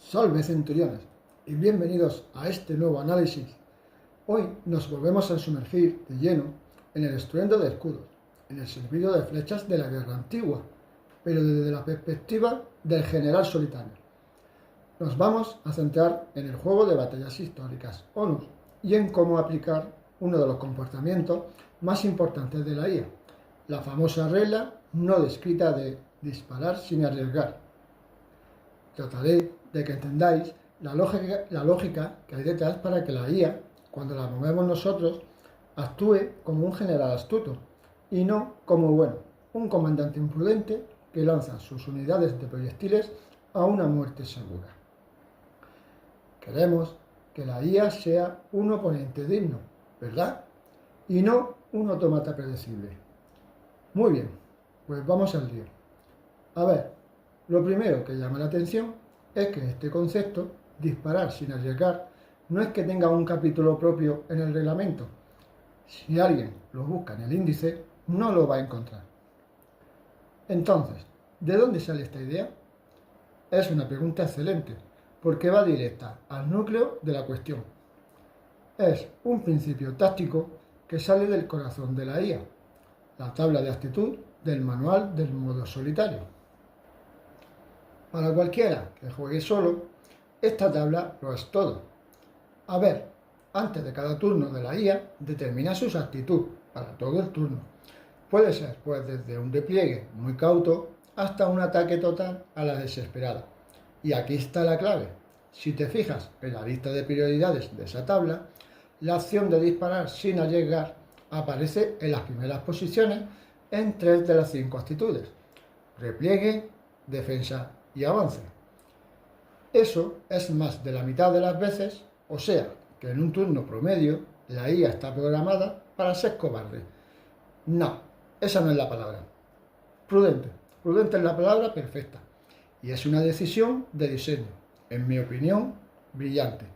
Salve centuriones y bienvenidos a este nuevo análisis. Hoy nos volvemos a sumergir de lleno en el estruendo de escudos, en el silbido de flechas de la guerra antigua, pero desde la perspectiva del general solitario. Nos vamos a centrar en el juego de batallas históricas ONUS y en cómo aplicar uno de los comportamientos más importantes de la IA, la famosa regla no descrita de disparar sin arriesgar. Trataré de que entendáis la lógica que hay detrás para que la IA, cuando la movemos nosotros, actúe como un general astuto y no como, un comandante imprudente que lanza sus unidades de proyectiles a una muerte segura. Queremos que la IA sea un oponente digno, ¿verdad? Y no un autómata predecible. Muy bien, pues vamos al lío. A ver, lo primero que llama la atención es que este concepto, disparar sin arriesgar, no es que tenga un capítulo propio en el reglamento. Si alguien lo busca en el índice, no lo va a encontrar. Entonces, ¿de dónde sale esta idea? Es una pregunta excelente, porque va directa al núcleo de la cuestión. Es un principio táctico que sale del corazón de la IA, la tabla de actitud del manual del modo solitario. Para cualquiera que juegue solo, esta tabla lo es todo. A ver, antes de cada turno de la IA, determina su actitud para todo el turno. Puede ser pues desde un despliegue muy cauto hasta un ataque total a la desesperada. Y aquí está la clave. Si te fijas en la lista de prioridades de esa tabla, la opción de disparar sin arriesgar aparece en las primeras posiciones en 3 de las 5 actitudes: repliegue, defensa y avance. Eso es más de la mitad de las veces, o sea, que en un turno promedio la IA está programada para ser cobarde. No, esa no es la palabra. Prudente. Prudente es la palabra perfecta. Y es una decisión de diseño, en mi opinión, brillante.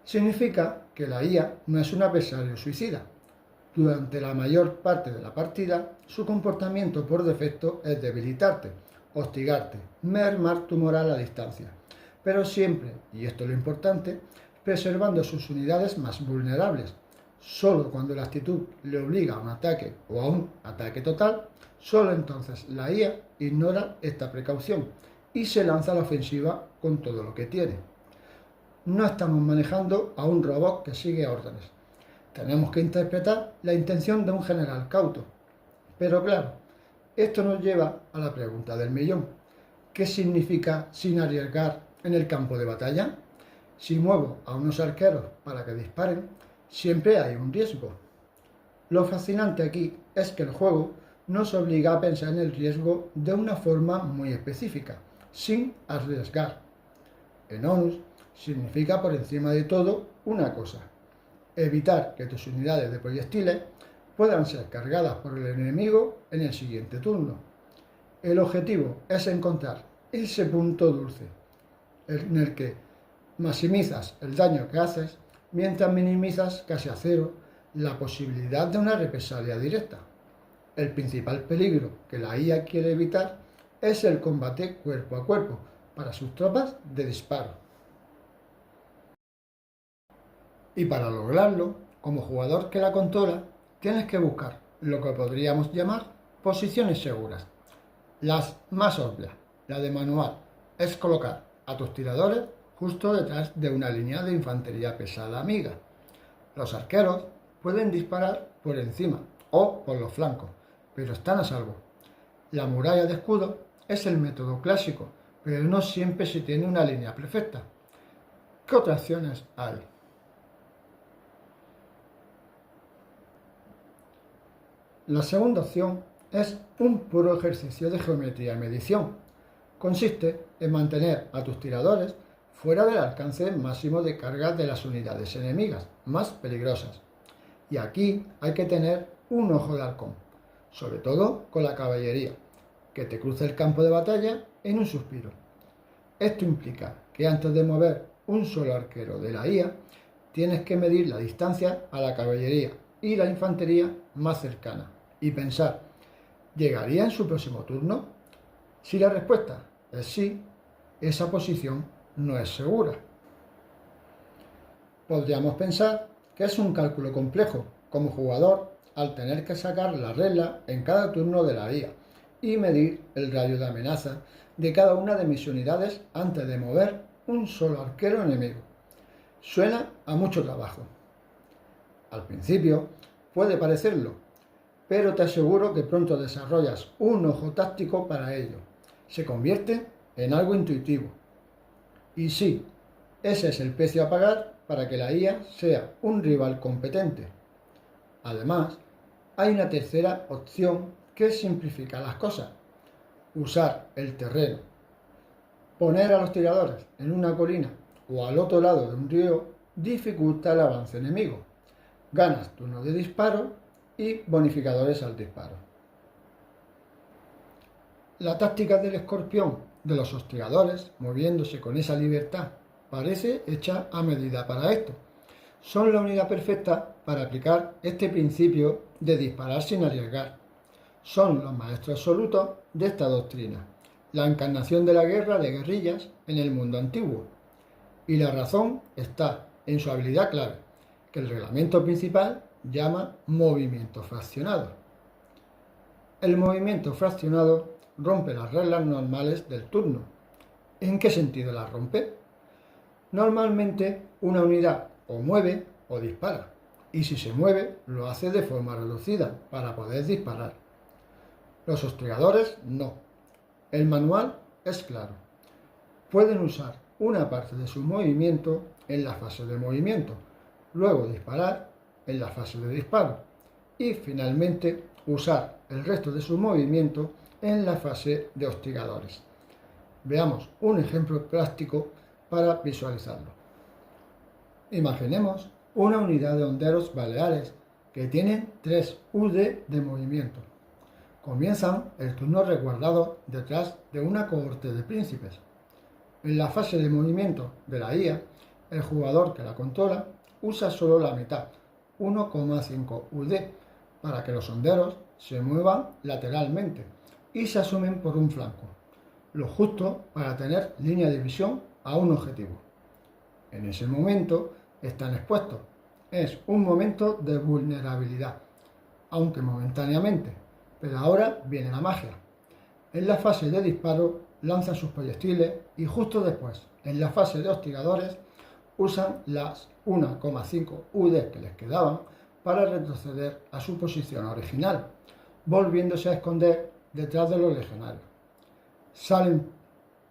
Significa que la IA no es un adversario suicida. Durante la mayor parte de la partida, su comportamiento por defecto es debilitarte, hostigarte, mermar tu moral a distancia, pero siempre, y esto es lo importante, preservando sus unidades más vulnerables. Solo cuando la actitud le obliga a un ataque o a un ataque total, solo entonces la IA ignora esta precaución y se lanza a la ofensiva con todo lo que tiene. No estamos manejando a un robot que sigue órdenes. Tenemos que interpretar la intención de un general cauto. Pero claro, esto nos lleva a la pregunta del millón. ¿Qué significa sin arriesgar en el campo de batalla? Si muevo a unos arqueros para que disparen, siempre hay un riesgo. Lo fascinante aquí es que el juego nos obliga a pensar en el riesgo de una forma muy específica, sin arriesgar. En ONUS significa por encima de todo una cosa: evitar que tus unidades de proyectiles puedan ser cargadas por el enemigo en el siguiente turno. El objetivo es encontrar ese punto dulce en el que maximizas el daño que haces mientras minimizas casi a cero la posibilidad de una represalia directa. El principal peligro que la IA quiere evitar es el combate cuerpo a cuerpo para sus tropas de disparo. Y para lograrlo, como jugador que la controla, tienes que buscar lo que podríamos llamar posiciones seguras. Las más obvias, la de manual, es colocar a tus tiradores justo detrás de una línea de infantería pesada amiga. Los arqueros pueden disparar por encima o por los flancos, pero están a salvo. La muralla de escudo es el método clásico, pero no siempre se tiene una línea perfecta. ¿Qué otras opciones hay? La segunda opción es un puro ejercicio de geometría y medición. Consiste en mantener a tus tiradores fuera del alcance máximo de carga de las unidades enemigas más peligrosas. Y aquí hay que tener un ojo de halcón, sobre todo con la caballería, que te cruce el campo de batalla en un suspiro. Esto implica que antes de mover un solo arquero de la IA, tienes que medir la distancia a la caballería y la infantería más cercana y pensar: ¿llegaría en su próximo turno? Si la respuesta es sí, esa posición no es segura. Podríamos pensar que es un cálculo complejo como jugador al tener que sacar la regla en cada turno de la IA y medir el radio de amenaza de cada una de mis unidades antes de mover un solo arquero enemigo. Suena a mucho trabajo. Al principio puede parecerlo, pero te aseguro que pronto desarrollas un ojo táctico para ello. Se convierte en algo intuitivo. Y sí, ese es el precio a pagar para que la IA sea un rival competente. Además, hay una tercera opción que simplifica las cosas. Usar el terreno. Poner a los tiradores en una colina o al otro lado de un río dificulta el avance enemigo. Ganas turno de disparo y bonificadores al disparo. La táctica del escorpión de los hostigadores, moviéndose con esa libertad, parece hecha a medida para esto. Son la unidad perfecta para aplicar este principio de disparar sin arriesgar. Son los maestros absolutos de esta doctrina, la encarnación de la guerra de guerrillas en el mundo antiguo. Y la razón está en su habilidad clave, que el reglamento principal llama movimiento fraccionado. El movimiento fraccionado rompe las reglas normales del turno. ¿En qué sentido las rompe? Normalmente una unidad o mueve o dispara, y si se mueve lo hace de forma reducida para poder disparar. Los hostigadores no. El manual es claro. Pueden usar una parte de su movimiento en la fase de movimiento, luego disparar en la fase de disparo y finalmente usar el resto de su movimiento en la fase de hostigadores. Veamos un ejemplo práctico para visualizarlo. Imaginemos una unidad de honderos baleares que tienen 3 UD de movimiento. Comienzan el turno resguardado detrás de una cohorte de príncipes. En la fase de movimiento de la IA, el jugador que la controla usa solo la mitad, 1,5 UD, para que los honderos se muevan lateralmente y se asumen por un flanco, lo justo para tener línea de visión a un objetivo. En ese momento están expuestos. Es un momento de vulnerabilidad, aunque momentáneamente, pero ahora viene la magia. En la fase de disparo lanzan sus proyectiles y justo después, en la fase de hostigadores, usan las 1,5 UD que les quedaban para retroceder a su posición original, volviéndose a esconder detrás de los legionarios. Salen,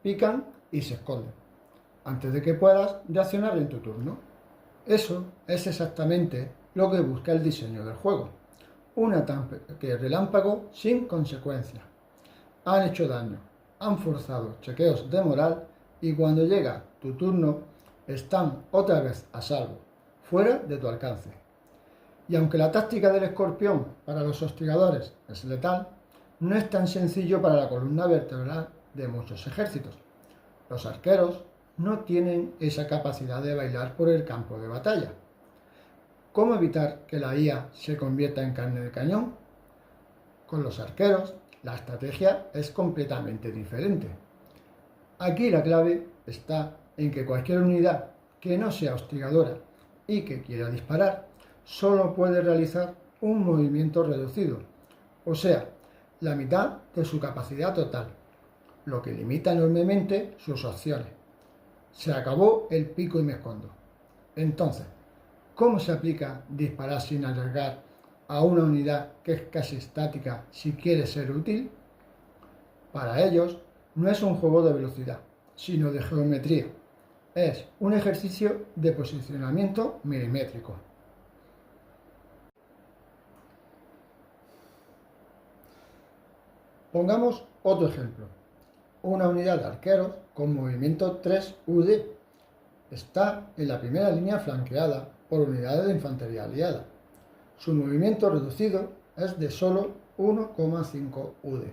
pican y se esconden, antes de que puedas reaccionar en tu turno. Eso es exactamente lo que busca el diseño del juego. Un ataque relámpago sin consecuencias. Han hecho daño, han forzado chequeos de moral y cuando llega tu turno están otra vez a salvo, fuera de tu alcance. Y aunque la táctica del escorpión para los hostigadores es letal, no es tan sencillo para la columna vertebral de muchos ejércitos. Los arqueros no tienen esa capacidad de bailar por el campo de batalla. ¿Cómo evitar que la IA se convierta en carne de cañón? Con los arqueros, la estrategia es completamente diferente. Aquí la clave está en que cualquier unidad que no sea hostigadora y que quiera disparar, solo puede realizar un movimiento reducido, o sea, la mitad de su capacidad total, lo que limita enormemente sus opciones. Se acabó el pico y me escondo. Entonces, ¿cómo se aplica disparar sin arriesgar a una unidad que es casi estática si quiere ser útil? Para ellos, no es un juego de velocidad, sino de geometría. Es un ejercicio de posicionamiento milimétrico. Pongamos otro ejemplo. Una unidad de arqueros con movimiento 3 UD está en la primera línea flanqueada por unidades de infantería aliada. Su movimiento reducido es de solo 1,5 UD.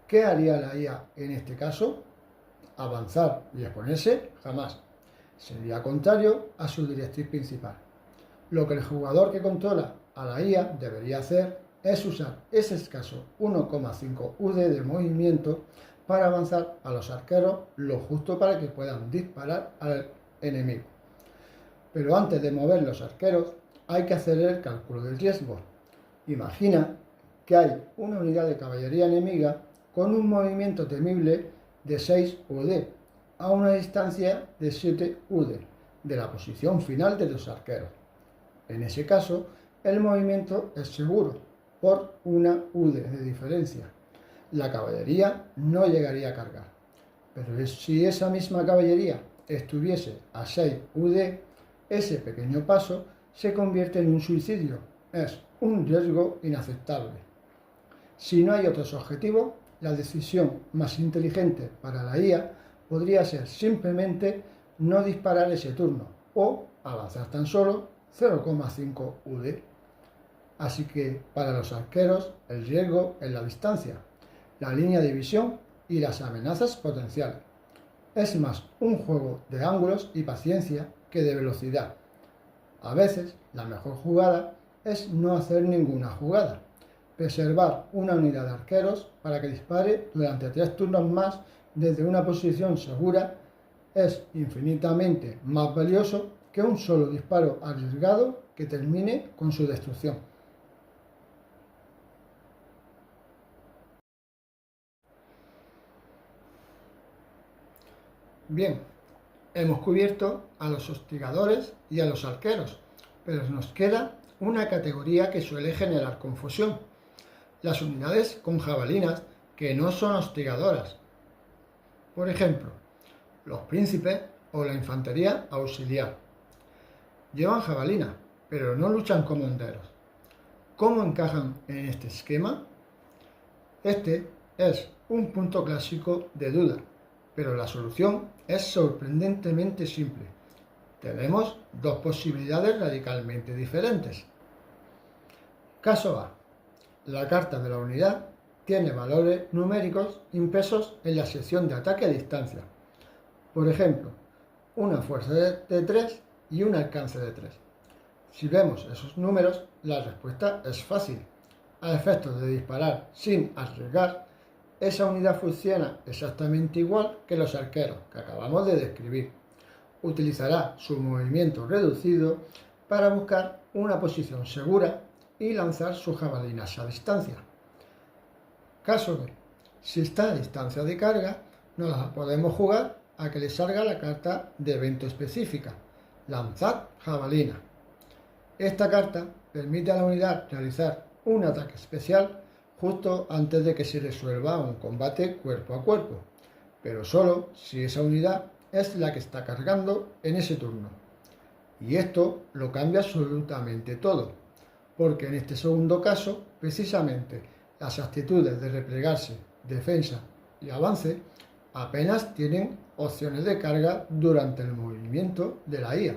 ¿Qué haría la IA en este caso? Avanzar y exponerse jamás. Sería contrario a su directriz principal. Lo que el jugador que controla a la IA debería hacer es usar ese escaso 1,5 UD de movimiento para avanzar a los arqueros lo justo para que puedan disparar al enemigo. Pero antes de mover los arqueros hay que hacer el cálculo del riesgo. Imagina que hay una unidad de caballería enemiga con un movimiento temible de 6 UD a una distancia de 7 UD de la posición final de los arqueros. En ese caso, el movimiento es seguro por una UD de diferencia. La caballería no llegaría a cargar. Pero si esa misma caballería estuviese a 6 UD, ese pequeño paso se convierte en un suicidio. Es un riesgo inaceptable. Si no hay otros objetivos, la decisión más inteligente para la IA podría ser simplemente no disparar ese turno o avanzar tan solo 0,5 UD. Así que para los arqueros el riesgo es la distancia, la línea de visión y las amenazas potenciales. Es más un juego de ángulos y paciencia que de velocidad. A veces la mejor jugada es no hacer ninguna jugada. Preservar una unidad de arqueros para que dispare durante 3 turnos más desde una posición segura es infinitamente más valioso que un solo disparo arriesgado que termine con su destrucción. Bien, hemos cubierto a los hostigadores y a los arqueros, pero nos queda una categoría que suele generar confusión: las unidades con jabalinas que no son hostigadoras. Por ejemplo, los príncipes o la infantería auxiliar. Llevan jabalina, pero no luchan como honderos. ¿Cómo encajan en este esquema? Este es un punto clásico de duda, pero la solución es sorprendentemente simple. Tenemos dos posibilidades radicalmente diferentes. Caso A. La carta de la unidad tiene valores numéricos impresos en la sección de ataque a distancia. Por ejemplo, una fuerza de 3 y un alcance de 3. Si vemos esos números, la respuesta es fácil. A efectos de disparar sin arriesgar, esa unidad funciona exactamente igual que los arqueros que acabamos de describir. Utilizará su movimiento reducido para buscar una posición segura y lanzar sus jabalinas a distancia. Caso B. Si está a distancia de carga, nos la podemos jugar a que le salga la carta de evento específica, lanzar jabalina. Esta carta permite a la unidad realizar un ataque especial justo antes de que se resuelva un combate cuerpo a cuerpo, pero solo si esa unidad es la que está cargando en ese turno. Y esto lo cambia absolutamente todo, porque en este segundo caso, precisamente, las actitudes de replegarse, defensa y avance apenas tienen opciones de carga durante el movimiento de la IA.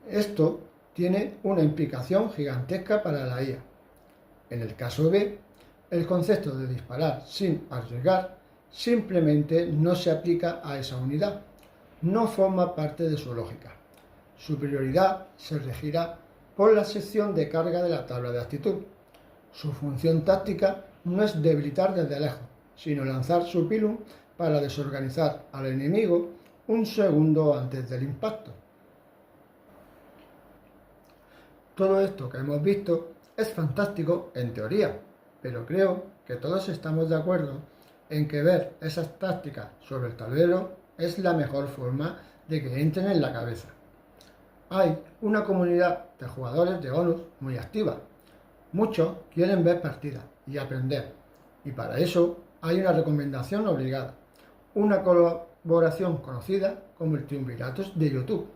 Esto tiene una implicación gigantesca para la IA. En el caso B, el concepto de disparar sin arriesgar simplemente no se aplica a esa unidad, no forma parte de su lógica. Su prioridad se regirá por la sección de carga de la tabla de actitud. Su función táctica no es debilitar desde lejos, sino lanzar su pilum para desorganizar al enemigo un segundo antes del impacto. Todo esto que hemos visto es fantástico en teoría, pero creo que todos estamos de acuerdo en que ver esas tácticas sobre el tablero es la mejor forma de que entren en la cabeza. Hay una comunidad de jugadores de ONUS muy activa. Muchos quieren ver partidas y aprender, y para eso hay una recomendación obligada, una colaboración conocida como el Triunviratus de YouTube.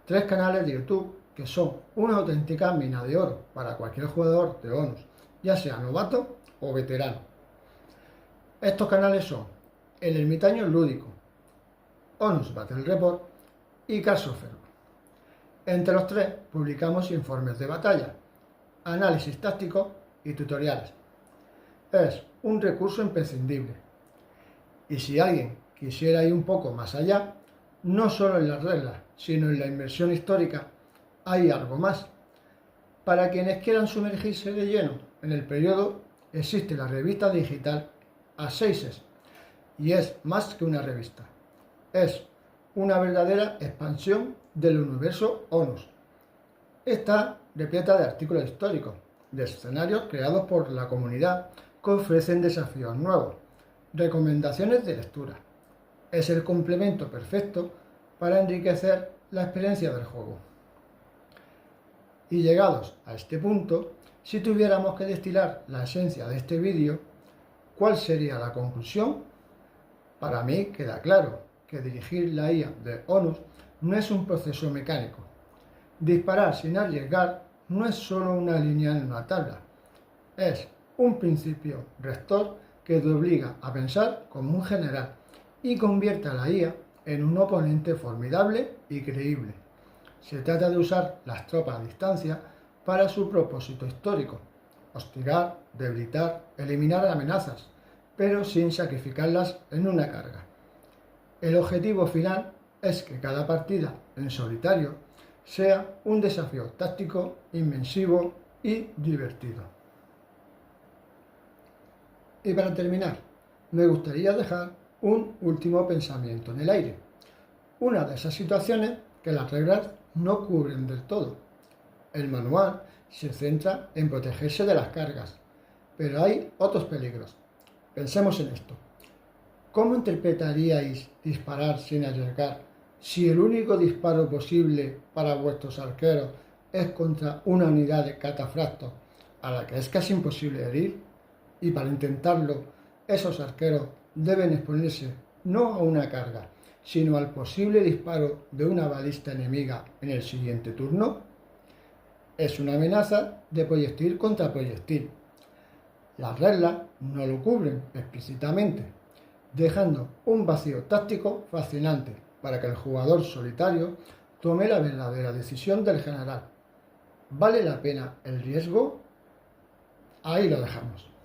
3 canales de YouTube que son una auténtica mina de oro para cualquier jugador de ONUS, ya sea novato o veterano. Estos canales son El Ermitaño Lúdico, ONUS Battle Report y Casofer. Entre los 3 publicamos informes de batalla, análisis táctico y tutoriales. Es un recurso imprescindible. Y si alguien quisiera ir un poco más allá, no solo en las reglas, sino en la inmersión histórica, hay algo más. Para quienes quieran sumergirse de lleno en el periodo, existe la revista digital Asseises, y es más que una revista. Es una verdadera expansión del universo ONUS. Está repleta de artículos históricos, de escenarios creados por la comunidad que ofrecen desafíos nuevos, recomendaciones de lectura. Es el complemento perfecto para enriquecer la experiencia del juego. Y llegados a este punto, si tuviéramos que destilar la esencia de este vídeo, ¿cuál sería la conclusión? Para mí queda claro que dirigir la IA de ONUS no es un proceso mecánico. Disparar sin arriesgar no es solo una línea en una tabla, es un principio rector que te obliga a pensar como un general y convierte a la IA en un oponente formidable y creíble. Se trata de usar las tropas a distancia para su propósito histórico: hostigar, debilitar, eliminar amenazas, pero sin sacrificarlas en una carga. El objetivo final es que cada partida en solitario sea un desafío táctico, inmersivo y divertido. Y para terminar, me gustaría dejar un último pensamiento en el aire. Una de esas situaciones que las reglas no cubren del todo. El manual se centra en protegerse de las cargas, pero hay otros peligros. Pensemos en esto. ¿Cómo interpretaríais disparar sin arriesgar si el único disparo posible para vuestros arqueros es contra una unidad de catafractos a la que es casi imposible herir? Y para intentarlo, esos arqueros deben exponerse no a una carga, sino al posible disparo de una balista enemiga en el siguiente turno. Es una amenaza de proyectil contra proyectil. Las reglas no lo cubren explícitamente, dejando un vacío táctico fascinante para que el jugador solitario tome la verdadera decisión del general. ¿Vale la pena el riesgo? Ahí lo dejamos.